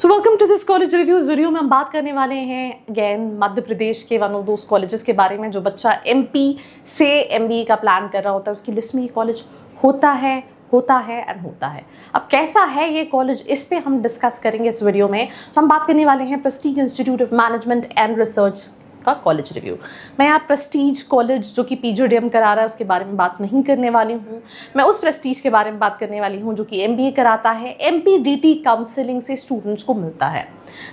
So welcome to this college reviews video में हम बात करने वाले हैं अगेन मध्य प्रदेश के वन ऑफ दोज कॉलेजेस के बारे में जो बच्चा एमपी से एमबीए का प्लान कर रहा होता है उसकी लिस्ट में ये कॉलेज होता है एंड होता है। अब कैसा है ये कॉलेज, इस पे हम डिस्कस करेंगे इस वीडियो में। तो हम बात करने वाले हैं Prestige institute of management and research का कॉलेज रिव्यू। मैं यहाँ प्रेस्टीज कॉलेज जो कि पीजीडीएम करा रहा है उसके बारे में बात नहीं करने वाली हूँ। मैं उस प्रेस्टीज के बारे में बात करने वाली हूँ जो कि एमबीए कराता है, एमपीडीटी काउंसलिंग से स्टूडेंट्स को मिलता है।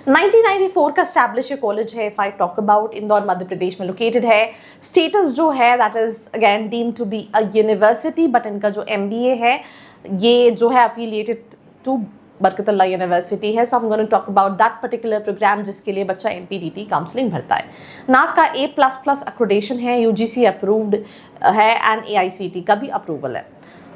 1994 का स्टैब्लिश कॉलेज है। If I talk about, Indore Madhya Pradesh में लोकेटेड है। स्टेटस जो है that is again deemed to be a university, but इनका जो एमबीए है ये जो है एफिलिएटेड टू बरकतुल्लाह यूनिवर्सिटी है। So I am going to talk about that particular programme जिसके लिए बच्चा एमपीडीटी काउंसलिंग भरता है। नाक का A++ अक्रेडिटेशन है, यूजीसी अप्रूव्ड है एंड एआईसीटी का भी अप्रूवल है।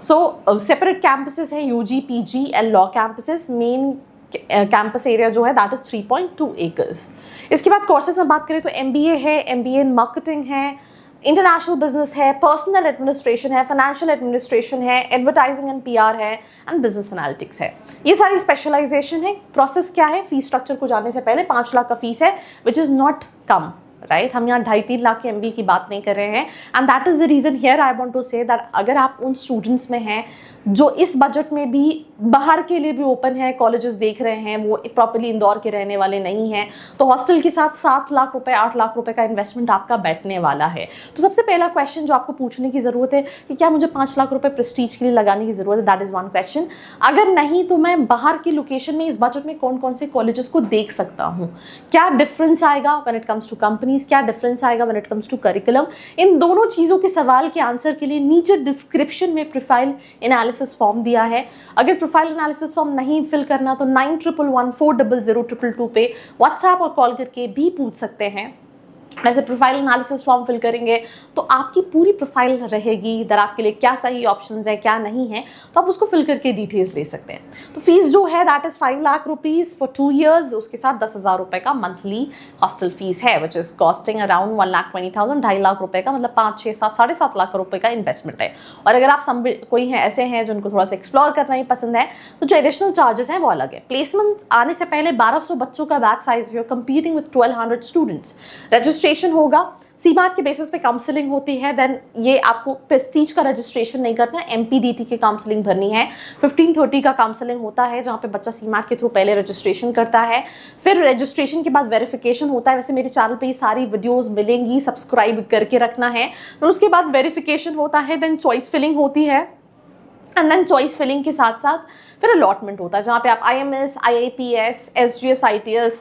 सो सेपरेट कैंपसेस हैं, UG, PG and law campuses. Main campus area जो है दैट इज 3.2 एकर्स। इसके बाद कोर्सेज में बात करें तो एमबीए है, एमबीए इन मार्केटिंग है, इंटरनेशनल बिजनेस है, पर्सनल एडमिनिस्ट्रेशन है, फाइनेंशियल एडमिनिस्ट्रेशन है, एडवर्टाइजिंग एंड पीआर है एंड बिजनेस एनालिटिक्स है। ये सारी स्पेशलाइजेशन है। प्रोसेस क्या है, फीस स्ट्रक्चर को जानने से पहले 5 लाख का फीस है which is not come, right. हम यहाँ 2.5-3 लाख के एमबीए की बात नहीं कर रहे हैं and that is the reason here I want to say that अगर आप उन स्टूडेंट्स में हैं जो इस बजट में भी बाहर के लिए भी ओपन है कॉलेजेस देख रहे हैं, वो प्रॉपर्ली इंदौर के रहने वाले नहीं हैं, तो हॉस्टल के साथ 7 लाख रुपए 8 लाख रुपए का इन्वेस्टमेंट आपका बैठने वाला है। तो सबसे पहला क्वेश्चन जो आपको पूछने की ज़रूरत है कि क्या मुझे 5 लाख रुपए प्रेस्टीज के लिए लगाने की ज़रूरत है, दैट इज़ वन क्वेश्चन। अगर नहीं तो मैं बाहर की लोकेशन में इस बजट में कौन कौन से कॉलेजेस को देख सकता हूँ, क्या डिफरेंस आएगा when it comes to companies, क्या डिफरेंस आएगा when it comes to curriculum. इन दोनों चीज़ों के सवाल के आंसर के लिए नीचे डिस्क्रिप्शन में प्रोफाइल एनालिसिस फॉर्म दिया है। अगर प्रोफाइल एनालिसिस फॉर्म नहीं फिल करना तो 9111400222 पे व्हाट्सएप और कॉल करके भी पूछ सकते हैं। वैसे प्रोफाइल एनालिसिस फॉर्म फिल करेंगे तो आपकी पूरी प्रोफाइल रहेगी, दर आपके लिए क्या सही ऑप्शंस है क्या नहीं है, तो आप उसको फिल करके डिटेल्स ले सकते हैं। तो फीस जो है that is 5 lakh rupees for 2 years, उसके साथ 10,000 रुपये का मंथली हॉस्टल फीस है which is costing around 1,20,000, 2.5 lakh रुपये का, मतलब 5, 6, 7, 7.5 लाख रुपये का इन्वेस्टमेंट है। और अगर आप कोई हैं ऐसे हैं जिनको थोड़ा सा एक्सप्लोर करना ही पसंद है तो जो एडिशनल चार्जेस हैं वो अलग है। प्लेसमेंट आने से पहले 1200 बच्चों का बैच साइज है, कंपीटिंग विद 1200 स्टूडेंट्स। रजिस्ट्रेशन होगा, सीमार्ट के बेसिस पे काउंसलिंग होती है। देन ये आपको प्रेस्टीज का रजिस्ट्रेशन नहीं करना है, एमपीडीटी की काउंसलिंग भरनी है। 1530 का काउंसलिंग होता है जहाँ पे बच्चा सीमार्ट के थ्रू पहले रजिस्ट्रेशन करता है, फिर रजिस्ट्रेशन के बाद वेरिफिकेशन होता है। वैसे मेरे चैनल पे ये सारी वीडियोस मिलेंगी, सब्सक्राइब करके रखना है। तो उसके बाद वेरिफिकेशन होता है, देन चॉइस फिलिंग होती है एंड देन चॉइस फिलिंग के साथ साथ फिर अलॉटमेंट होता है जहाँ पे आप IMS, IAPS, SGS, ITS,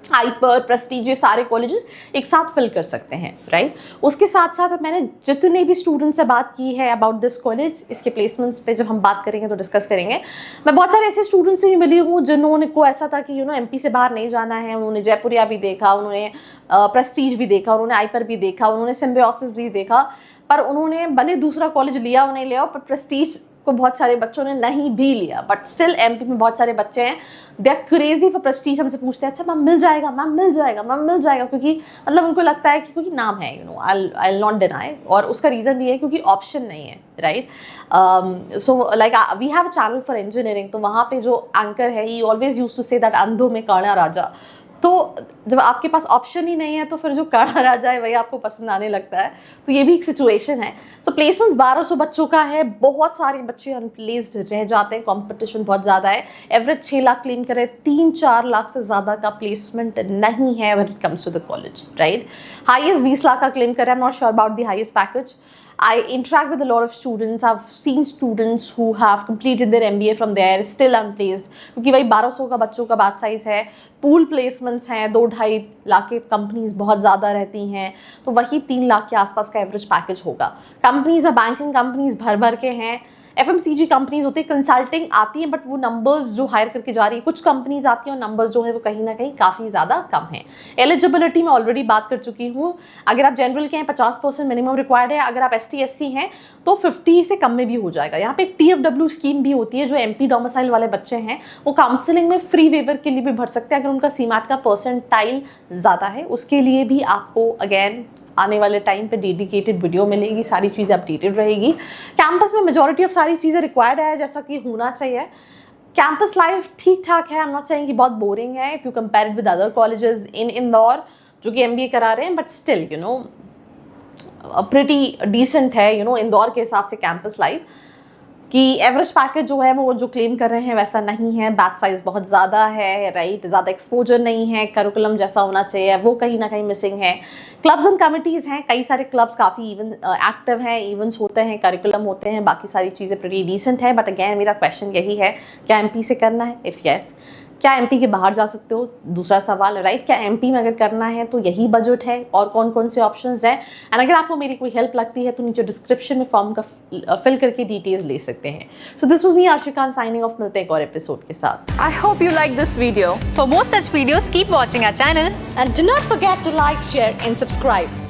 hyper, Prestige, ये सारे कॉलेजेस एक साथ फिल कर सकते हैं, राइट। उसके साथ साथ मैंने जितने भी स्टूडेंट्स से बात की है अबाउट दिस कॉलेज, इसके प्लेसमेंट्स पे जब हम बात करेंगे तो डिस्कस करेंगे। मैं बहुत सारे ऐसे स्टूडेंट्स से भी मिली हूँ जिन्होंने को ऐसा था कि एमपी से बाहर नहीं जाना है, उन्होंने जयपुरिया भी देखा, उन्होंने प्रेस्टीज भी देखा, उन्होंने आइपर भी देखा, उन्होंने सिम्बायोसिस भी देखा, पर उन्होंने भले दूसरा कॉलेज लिया और नहीं लिया, पर प्रेस्टीज को बहुत सारे बच्चों ने नहीं भी लिया। बट स्टिल एमपी में बहुत सारे बच्चे हैं they are crazy for prestige. हमसे पूछते हैं अच्छा मैम मिल जाएगा, मैम मिल जाएगा, मैम मिल जाएगा, क्योंकि मतलब उनको लगता है कि क्योंकि नाम है, आई विल नॉट डिनाई, और उसका रीज़न भी है क्योंकि ऑप्शन नहीं है, right. So like we have a channel for engineering, तो वहाँ पे जो एंकर है he always used to say that अंधों में काणा राजा। तो जब आपके पास ऑप्शन ही नहीं है तो फिर जो काढ़ा राजा है वही आपको पसंद आने लगता है। तो ये भी एक सिचुएशन है। सो प्लेसमेंट्स 1200 बच्चों का है, बहुत सारे बच्चे अनप्लेस्ड रह जाते हैं, कंपटीशन बहुत ज़्यादा है। एवरेज 6 लाख क्लेम करें, 3-4 लाख से ज़्यादा का प्लेसमेंट नहीं है when it comes to the college, right. Highest 20 lakh का क्लेम करें, I am not sure about the highest package. I interact with a lot of students. I've seen students who have completed their MBA from there, still unplaced, क्योंकि वही 1200 का बच्चों का batch size है, pool placements हैं, 2-2.5 लाख के companies बहुत ज़्यादा रहती हैं, तो वही 3 लाख के आसपास का एवरेज पैकेज होगा। कंपनीज में बैंकिंग कंपनीज भर के हैं, FMCG कंपनीज होती है, कंसल्टिंग आती है, बट वो नंबर्स जो हायर करके जा रही है, कुछ कंपनीज आती हैं और नंबर्स जो है वो कहीं ना कहीं काफ़ी ज़्यादा कम है। एलिजिबिलिटी में ऑलरेडी बात कर चुकी हूँ। अगर आप जनरल के हैं 50% मिनिमम रिक्वायर्ड है, अगर आप ST SC हैं तो 50 से कम में भी हो जाएगा। यहाँ पे एक TFW स्कीम भी होती है, जो MP डोमिसाइल वाले बच्चे हैं वो काउंसलिंग में फ्री वेवर के लिए भी भर सकते हैं अगर उनका सीमैट का परसेंटाइल ज़्यादा है। उसके लिए भी आपको अगेन आने वाले टाइम पे डेडिकेटेड वीडियो मिलेगी, सारी चीज़ें अपडेटेड रहेगी। कैंपस में मेजॉरिटी ऑफ सारी चीज़ें रिक्वायर्ड है जैसा कि होना चाहिए। कैंपस लाइफ ठीक ठाक है, आई एम नॉट सेइंग कि बहुत बोरिंग है if you compare it with other colleges in Indore जो कि MBA करा रहे हैं, but still you know pretty decent है इंदौर के हिसाब से कैंपस लाइफ कि एवरेज पैकेज जो है वो जो क्लेम कर रहे हैं वैसा नहीं है, बैच साइज बहुत ज़्यादा है, राइट, ज़्यादा एक्सपोजर नहीं है, करिकुलम जैसा होना चाहिए वो कहीं ना कहीं मिसिंग है। क्लब्स एंड कमिटीज़ हैं, कई सारे क्लब्स काफ़ी इवन एक्टिव हैं, इवेंट्स होते हैं, करिकुलम होते हैं, बाकी सारी चीज़ें प्रीटी डिसेंट है। बट अगेन मेरा क्वेश्चन यही है, क्या MP से करना है? इफ़ यस, क्या MP के बाहर जा सकते हो? दूसरा सवाल, राइट, क्या MP में अगर करना है तो यही बजट है और कौन कौन से ऑप्शंस हैं? एंड अगर आपको मेरी कोई हेल्प लगती है तो नीचे डिस्क्रिप्शन में फॉर्म का फिल करके डिटेल्स ले सकते हैं। So this was me Ashika signing off, मिलते हैं एक और एपिसोड के साथ। I hope you like this video. For more such videos, keep watching our channel. And do not forget to like, share and subscribe.